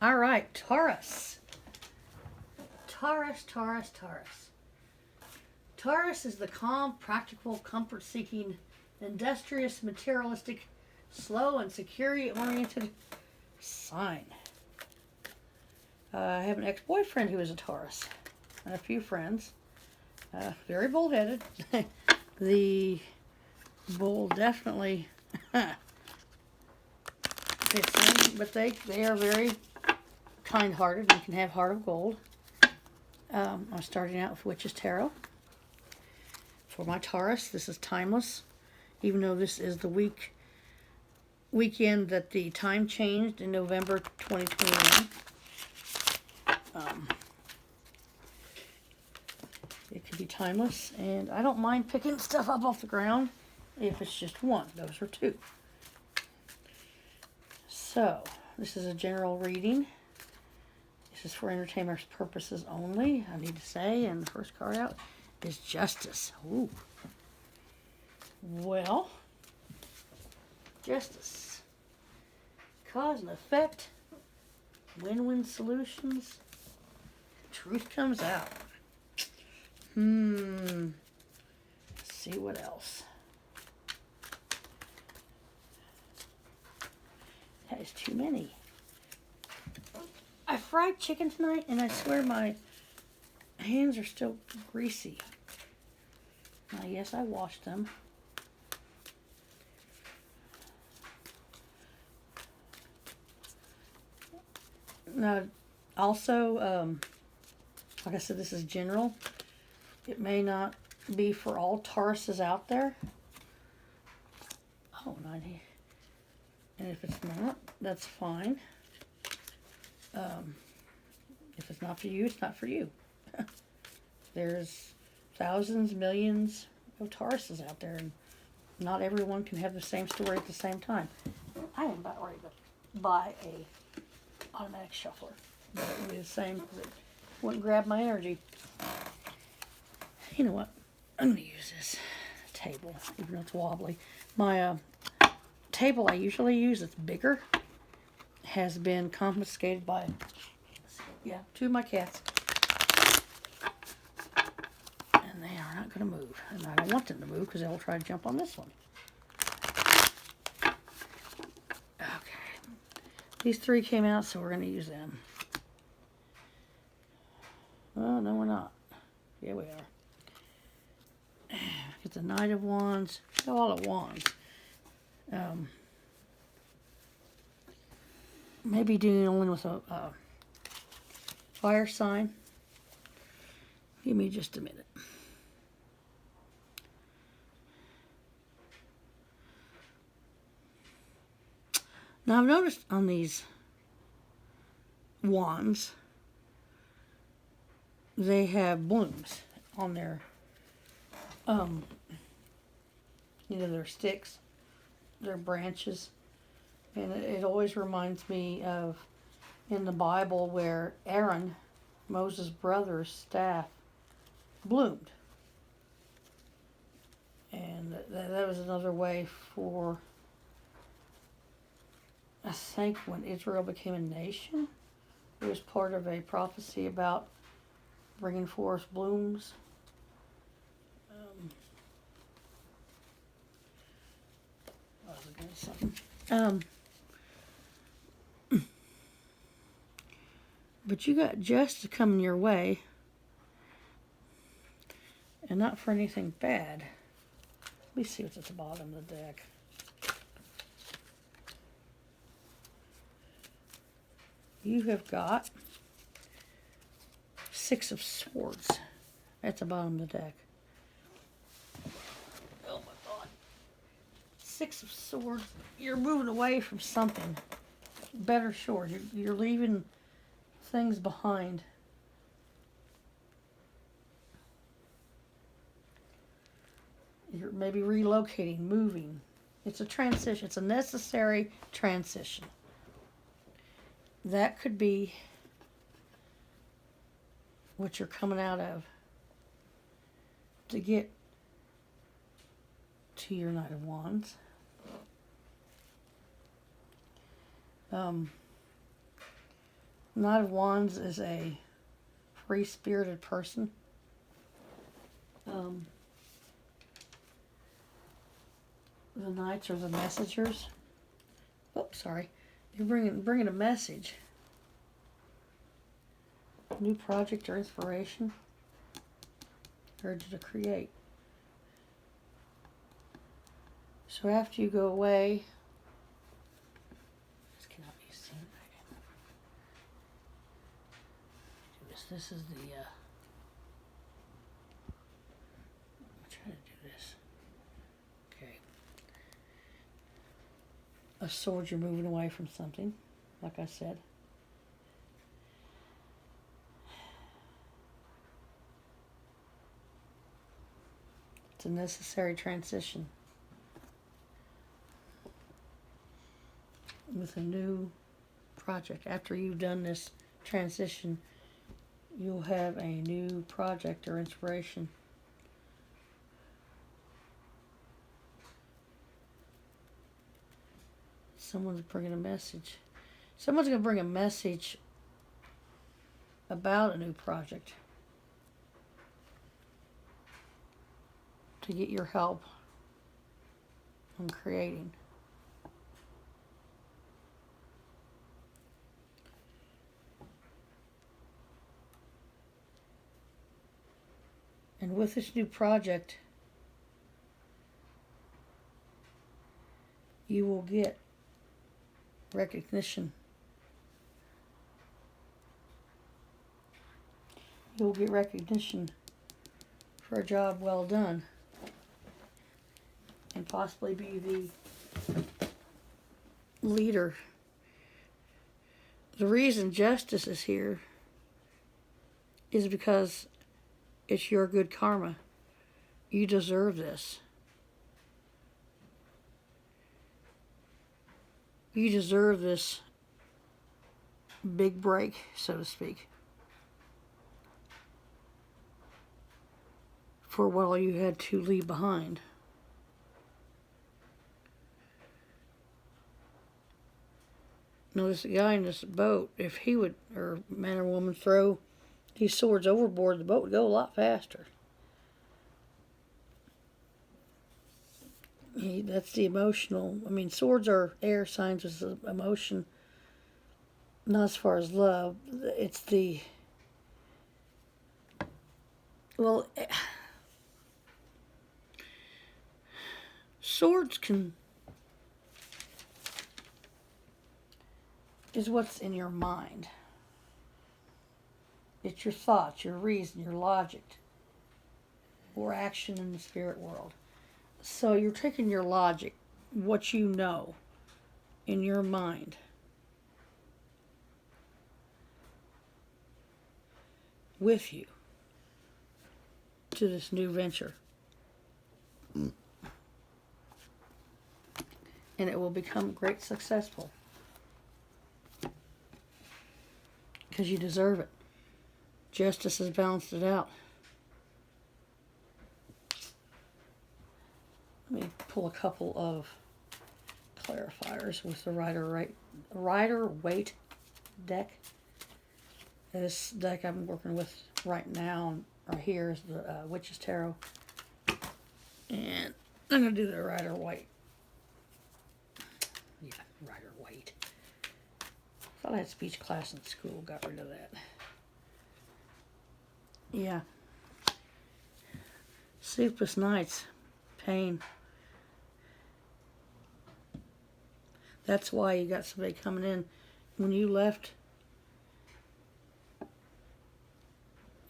All right, Taurus. Taurus, Taurus, Taurus. Taurus is the calm, practical, comfort-seeking, industrious, materialistic, slow, and security-oriented sign. I have an ex-boyfriend who is a Taurus, and a few friends. Very bullheaded. The bull definitely fits them, but they are very kind-hearted and can have heart of gold. I'm starting out with Witch's Tarot. For my Taurus, this is timeless, even though this is the weekend that the time changed in November 2021. It can be timeless, and I don't mind picking stuff up off the ground if it's just one. Those are two. So, this is a general reading. This is for entertainment purposes only, I need to say, and the first card out is Justice. Ooh. Well, Justice. Cause and effect. Win-win solutions. Truth comes out. Let's see what else. That is too many. I fried chicken tonight, and I swear my hands are still greasy. Yes, I washed them. Now, also, like I said, this is general. It may not be for all Tauruses out there. Oh, 90. And if it's not, that's fine. If it's not for you, it's not for you. There's thousands, millions of Tauruses out there, and not everyone can have the same story at the same time. I am about ready to buy a automatic shuffler, but it would be the same because it wouldn't grab my energy. You know what? I'm going to use this table, even though it's wobbly. My table I usually use, it's bigger, has been confiscated by, two of my cats. And they are not going to move. And I don't want them to move because they'll try to jump on this one. Okay. These three came out, so we're going to use them. Oh, no, we're not. Yeah, we are. Get the Knight of Wands. All at Wands. Maybe dealing with a fire sign. Give me just a minute. Now, I've noticed on these wands, they have blooms on their, their sticks, their branches. And it always reminds me of in the Bible where Aaron, Moses' brother's staff, bloomed. And that was another way for, I think, when Israel became a nation, it was part of a prophecy about bringing forth blooms. I was looking at something. But you got justice coming your way, and not for anything bad. Let me see what's at the bottom of the deck. You have got Six of Swords at the bottom of the deck. Oh my God. Six of Swords. You're moving away from something. Better short. You're leaving things behind. You're maybe relocating, moving. It's a transition. It's a necessary transition. That could be what you're coming out of to get to your Knight of Wands. Knight of Wands is a free-spirited person. The Knights are the messengers. Oh, sorry. You're bringing a message. New project or inspiration. Urge to create. So after you go away, this cannot be seen. This is the. I'm trying to do this. Okay. A sword, you're moving away from something, like I said. It's a necessary transition. With a new project. After you've done this transition, you'll have a new project or inspiration. Someone's bringing a message. Someone's going to bring a message about a new project to get your help on creating. And with this new project, you will get recognition. You'll get recognition for a job well done. And possibly be the leader. The reason justice is here is because it's your good karma. You deserve this. You deserve this big break, so to speak, for what all you had to leave behind. Notice the guy in this boat, if he would, or man or woman, throw these swords overboard, the boat would go a lot faster. That's the emotional. I mean, swords are air signs with emotion. Not as far as love. It's the... Well, swords can... is what's in your mind. It's your thoughts, your reason, your logic, or action in the spirit world. So you're taking your logic, what you know, in your mind, with you to this new venture. And it will become great successful. Because you deserve it. Justice has balanced it out. Let me pull a couple of clarifiers with the Rider-Waite deck. This deck I'm working with right now, right here, is the Witch's Tarot. And I'm going to do the Rider-Waite. Yeah, Rider-Waite. Thought I had speech class in school, got rid of that. Yeah. Sleepless nights, pain. That's why you got somebody coming in. When you left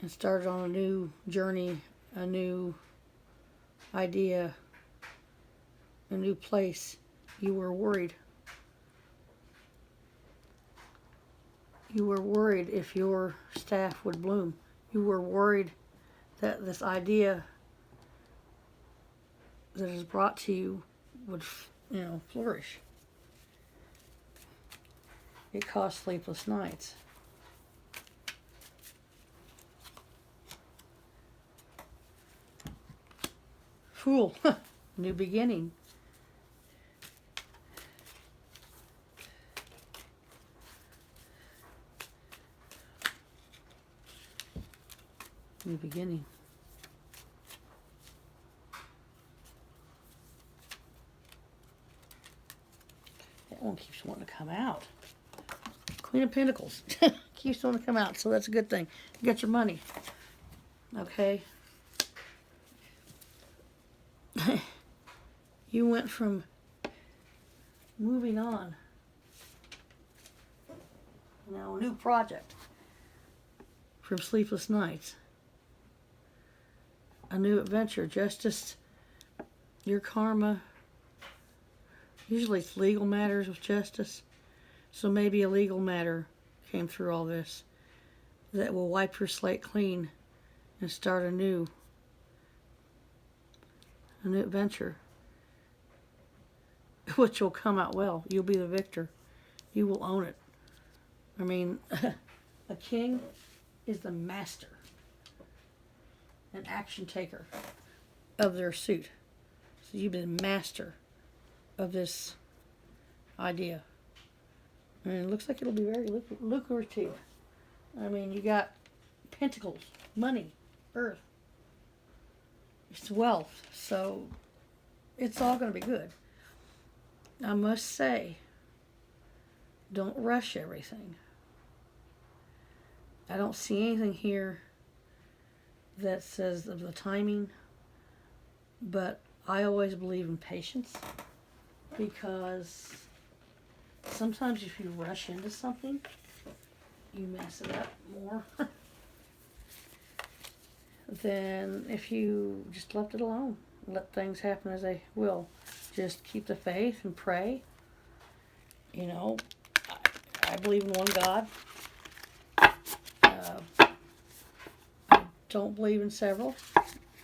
and started on a new journey, a new idea, a new place, you were worried. You were worried if your staff would bloom. You were worried that this idea that is brought to you would, flourish. It caused sleepless nights. Fool, new beginning. New beginning. That one keeps wanting to come out. Queen of Pentacles. Keeps wanting to come out, so that's a good thing. You got your money. Okay. You went from moving on. Now, a new project. From sleepless nights. A new adventure. Justice. Your karma. Usually it's legal matters with justice. So maybe a legal matter came through all this that will wipe your slate clean and start a new adventure, which will come out well. You'll be the victor. You will own it. I mean, a king is the master, an action taker of their suit. So you've been master of this idea. And it looks like it'll be very lucrative. I mean, you got pentacles, money, earth. It's wealth. So it's all going to be good. I must say, don't rush everything. I don't see anything here that says of the timing, but I always believe in patience, because sometimes if you rush into something, you mess it up more than if you just left it alone. Let things happen as they will. Just keep the faith and pray. You know, I believe in one God. I don't believe in several.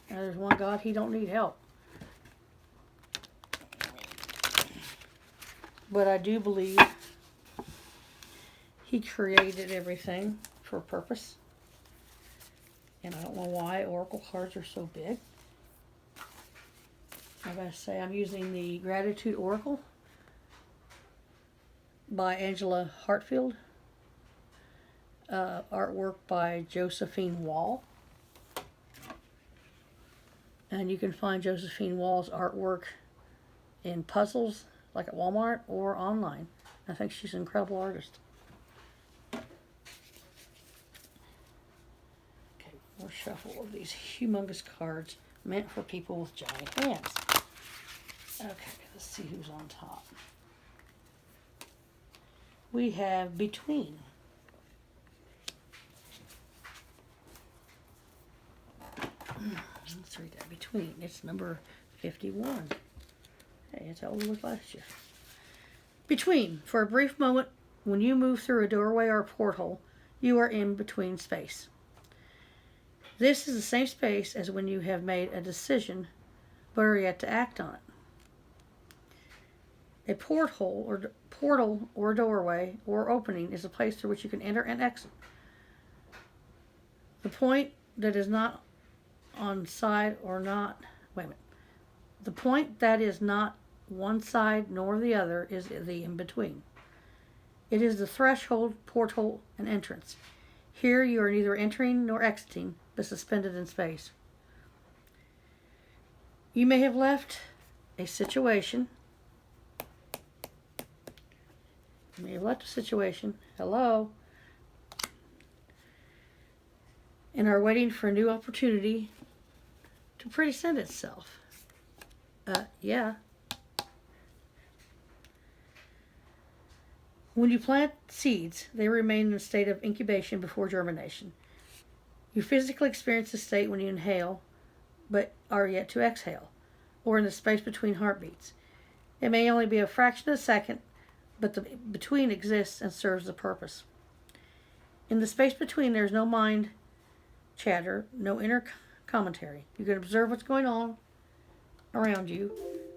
And there's one God, He don't need help. But I do believe He created everything for a purpose. And I don't know why Oracle cards are so big. I gotta say, I'm using the Gratitude Oracle by Angela Hartfield. Artwork by Josephine Wall. And you can find Josephine Wall's artwork in puzzles, like at Walmart, or online. I think she's an incredible artist. Okay, more shuffle of these humongous cards meant for people with giant hands. Okay, let's see who's on top. We have Between. Let's read that. Between. It's number 51. Hey, it's how we looked last year. Between. For a brief moment, when you move through a doorway or a porthole, you are in between space. This is the same space as when you have made a decision, but are yet to act on it. A portal or doorway or opening is a place through which you can enter and exit. The point that is not on side or not, wait a minute. The point that is not one side nor the other is the in-between. It is the threshold, portal, and entrance. Here you are neither entering nor exiting, but suspended in space. You may have left a situation. You may have left a situation. Hello. And are waiting for a new opportunity to present itself. Yeah. When you plant seeds, they remain in a state of incubation before germination. You physically experience this state when you inhale, but are yet to exhale, or in the space between heartbeats. It may only be a fraction of a second, but the between exists and serves the purpose. In the space between, there is no mind chatter, no inner commentary. You can observe what's going on around you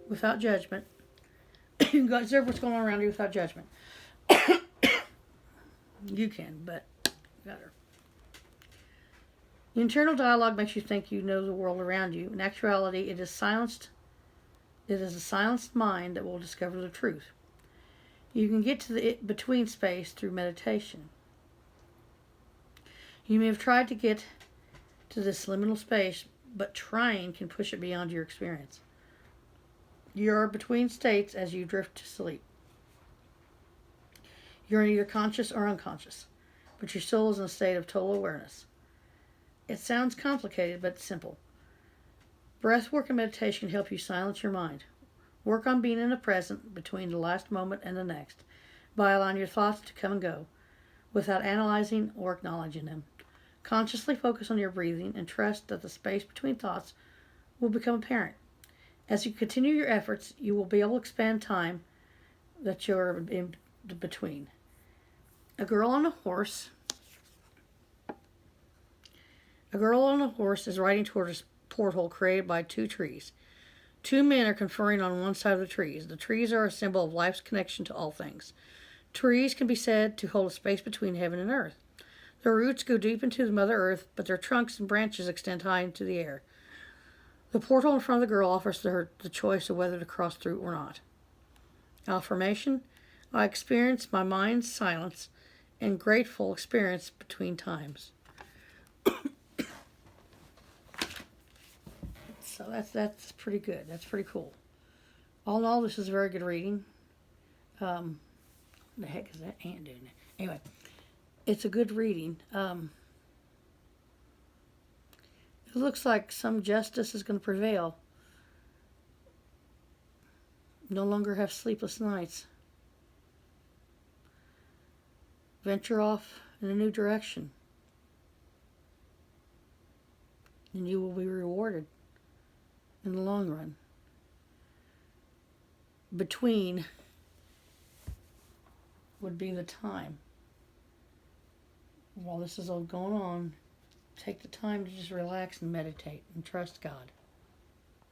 without judgment. You can observe what's going on around you without judgment. You can, but better. The internal dialogue makes you think you know the world around you. In actuality, it is silenced. It is a silenced mind that will discover the truth. You can get to the between space through meditation. You may have tried to get to this liminal space, but trying can push it beyond your experience. You are between states as you drift to sleep. You're either conscious or unconscious, but your soul is in a state of total awareness. It sounds complicated, but it's simple. Breath work and meditation can help you silence your mind. Work on being in the present between the last moment and the next by allowing your thoughts to come and go without analyzing or acknowledging them. Consciously focus on your breathing and trust that the space between thoughts will become apparent. As you continue your efforts, you will be able to expand time that you're in between. A girl on a horse is riding toward a porthole created by two trees. Two men are conferring on one side of the trees. The trees are a symbol of life's connection to all things. Trees can be said to hold a space between heaven and earth. Their roots go deep into the Mother Earth, but their trunks and branches extend high into the air. The portal in front of the girl offers her the choice of whether to cross through or not. Affirmation: I experience my mind's silence and grateful experience between times. So that's pretty good. That's pretty cool. All in all, this is a very good reading. The heck is that ant doing? Anyway, it's a good reading. It looks like some justice is going to prevail. No longer have sleepless nights. Venture off in a new direction. And you will be rewarded in the long run. Between would be the time. While this is all going on, take the time to just relax and meditate and trust God.